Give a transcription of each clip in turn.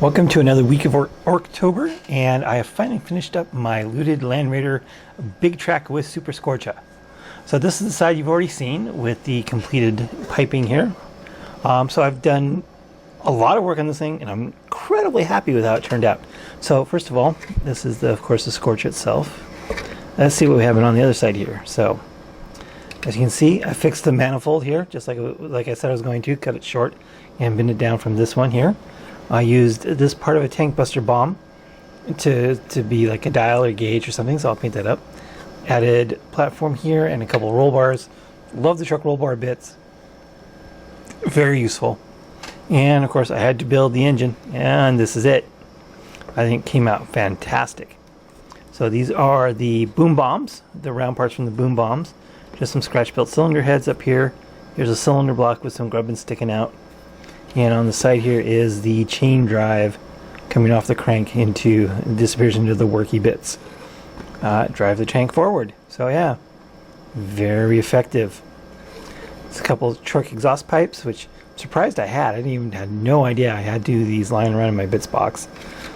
Welcome to another week of October, and I have finally finished up my looted Land Raider Big Trakk with Super Scorcha. So this is the side you've already seen with the completed piping here. So I've done a lot of work on this thing, and I'm incredibly happy with how it turned out. So first of all, this is of course the Scorcha itself. Let's see what we have on the other side here. So as you can see, I fixed the manifold here, just like I said I was going to, cut it short and bend it down from this one here. I used this part of a tank buster bomb to be like a dial or gauge or something, so I'll paint that up. Added platform here and a couple of roll bars. Love the truck roll bar bits. Very useful. And of course I had to build the engine, and this is it. I think it came out fantastic. So these are the boom bombs, the round parts from the boom bombs. Just some scratch built cylinder heads up here. Here's a cylinder block with some grubbins sticking out. And on the side here is the chain drive coming off the crank disappears into the worky bits. Drive the tank forward. So yeah, very effective. It's a couple of truck exhaust pipes, which I'm surprised I had. I had no idea I had these lying around in my bits box.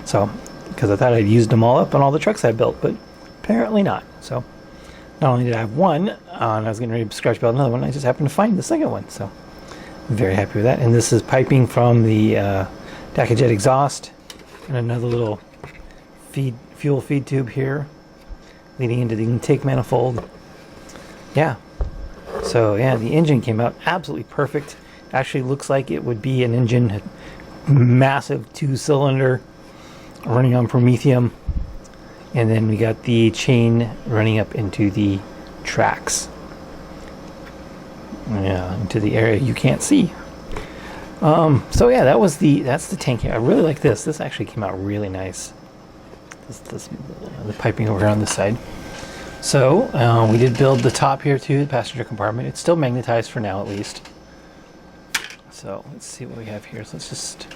So, because I thought I'd used them all up on all the trucks I built, but apparently not. So, not only did I have one, and I was getting ready to scratch build another one, I just happened to find the second one. So, very happy with that. And this is piping from the Dakajet exhaust, and another little fuel feed tube here leading into the intake manifold. Yeah, so yeah, the engine came out absolutely perfect. Actually looks like it would be an engine, massive 2-cylinder running on Promethium, and then we got the chain running up into the tracks. Yeah, into the area you can't see. So yeah, that's the tank here. I really like this. This actually came out really nice. The piping over here on this side. So we did build the top here too, the passenger compartment. It's still magnetized for now, at least. So let's see what we have here. So let's just.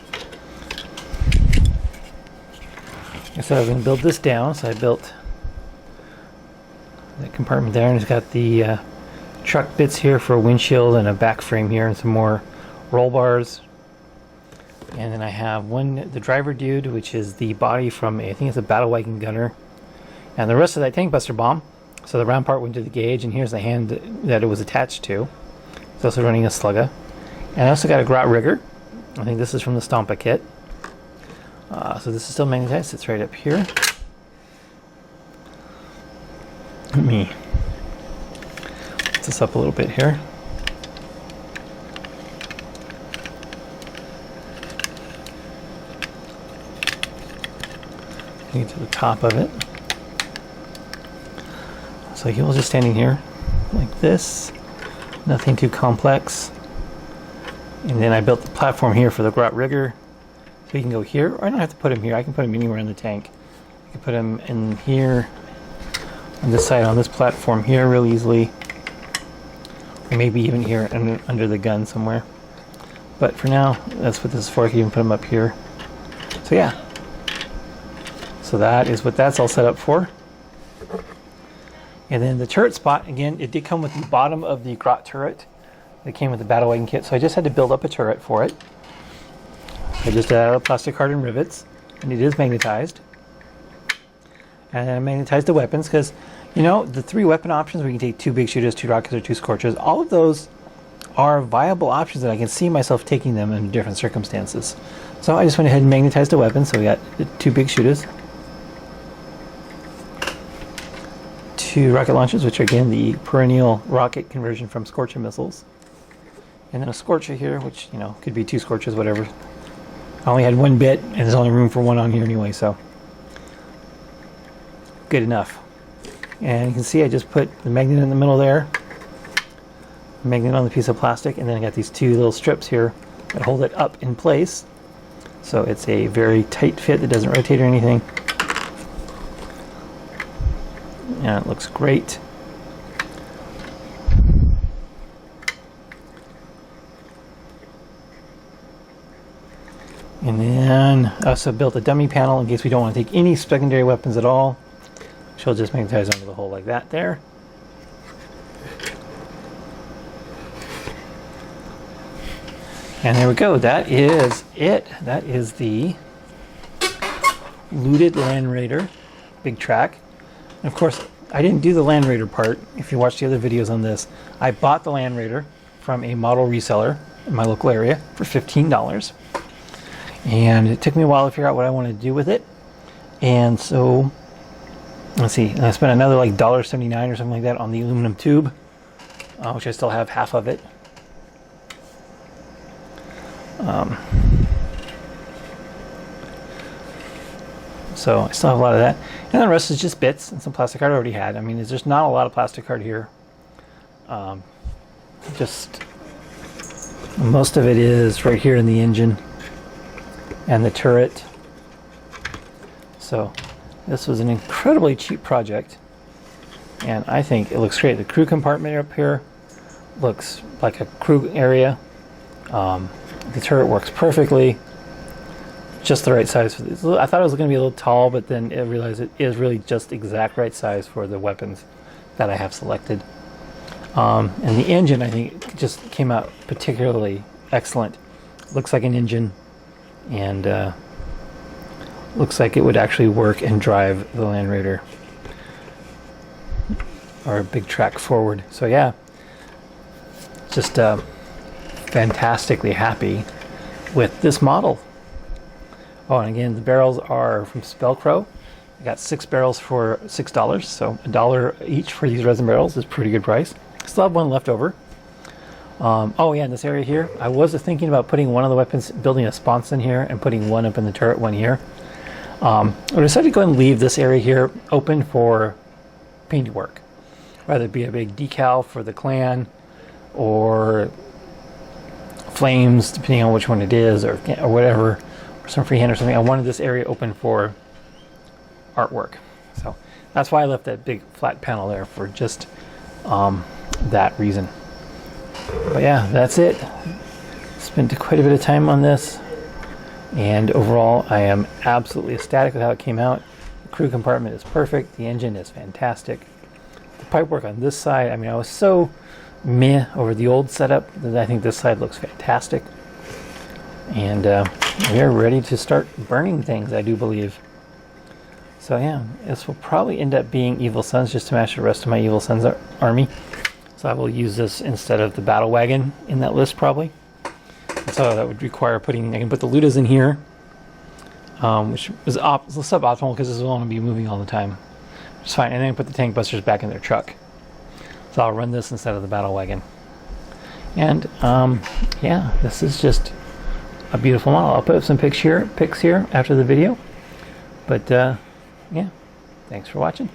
I said I was going to build this down, so I built that compartment there, and it's got the truck bits here for a windshield and a back frame here and some more roll bars. And then I have the driver dude, which is the body from I think it's a battle wagon gunner, and the rest of that tank buster bomb. So the round part went to the gauge, and here's the hand that it was attached to. It's also running a slugga. And I also got a grot rigger. I think this is from the Stompa kit. So this is still magnetized. It's right up here. Let me lift this up a little bit here. Get to the top of it. So he was just standing here like this. Nothing too complex. And then I built the platform here for the grot rigger. So you can go here, or I don't have to put him here. I can put him anywhere in the tank. I can put him in here, on this side, on this platform here real easily. Or maybe even here under the gun somewhere. But for now, that's what this is for. I can even put him up here. So yeah. So that is what that's all set up for. And then the turret spot, again, it did come with the bottom of the grot turret. It came with the battle wagon kit, so I just had to build up a turret for it. I just added plastic hardened rivets, and it is magnetized. And I magnetized the weapons because, you know, the 3 weapon options where you can take 2 big shooters, 2 rockets, or 2 scorchers, all of those are viable options that I can see myself taking them in different circumstances. So I just went ahead and magnetized the weapons. So we got the 2 big shooters, 2 rocket launchers, which are again the perennial rocket conversion from Scorcher missiles. And then a Scorcher here, which, you know, could be 2 Scorchers, whatever. I only had 1 bit, and there's only room for 1 on here anyway, so good enough. And you can see I just put the magnet in the middle there, magnet on the piece of plastic, and then I got these 2 little strips here that hold it up in place. So it's a very tight fit that doesn't rotate or anything. And it looks great. And then I also built a dummy panel in case we don't want to take any secondary weapons at all. She'll just magnetize onto the hole like that there. And there we go. That is it. That is the looted Land Raider Big Trakk. And of course, I didn't do the Land Raider part. If you watch the other videos on this, I bought the Land Raider from a model reseller in my local area for $15. And it took me a while to figure out what I wanted to do with it. And so, let's see, I spent another like $1.79 or something like that on the aluminum tube, which I still have half of it. So I still have a lot of that. And the rest is just bits and some plastic card I already had. I mean, there's just not a lot of plastic card here. Just most of it is right here in the engine and the turret. So this was an incredibly cheap project, and I think it looks great. The crew compartment up here looks like a crew area. The turret works perfectly, just the right size for this. I thought it was going to be a little tall, but then I realized it is really just exact right size for the weapons that I have selected. And the engine, I think, just came out particularly excellent. Looks like an engine, and looks like it would actually work and drive the Land Raider or Big Trakk forward. So yeah, just fantastically happy with this model. Oh, and again, the barrels are from Spellcrow. I got 6 barrels for $6, so $1 each for these resin barrels is a pretty good price. Still have one left over. Oh yeah, in this area here, I was thinking about putting one of the weapons, building a sponson here, and putting one up in the turret, one here. I decided to go and leave this area here open for paint work. Whether it be a big decal for the clan, or flames, depending on which one it is, or whatever, or some freehand or something. I wanted this area open for artwork. So that's why I left that big flat panel there, for just that reason. But yeah, that's it. Spent quite a bit of time on this, and overall I am absolutely ecstatic with how it came out. The crew compartment is perfect. The engine is fantastic. The pipework on this side, I mean, I was so meh over the old setup that I think this side looks fantastic. And we are ready to start burning things, I do believe. So yeah, this will probably end up being Evil Sons, just to match the rest of my Evil Sons army. So I will use this instead of the battle wagon in that list, probably. So that would require putting, I can put the Ludas in here, which is suboptimal because this will only be moving all the time. Which is fine. And then put the tank busters back in their truck. So I'll run this instead of the battle wagon. And yeah, this is just a beautiful model. I'll put up some pics here after the video. But yeah, thanks for watching.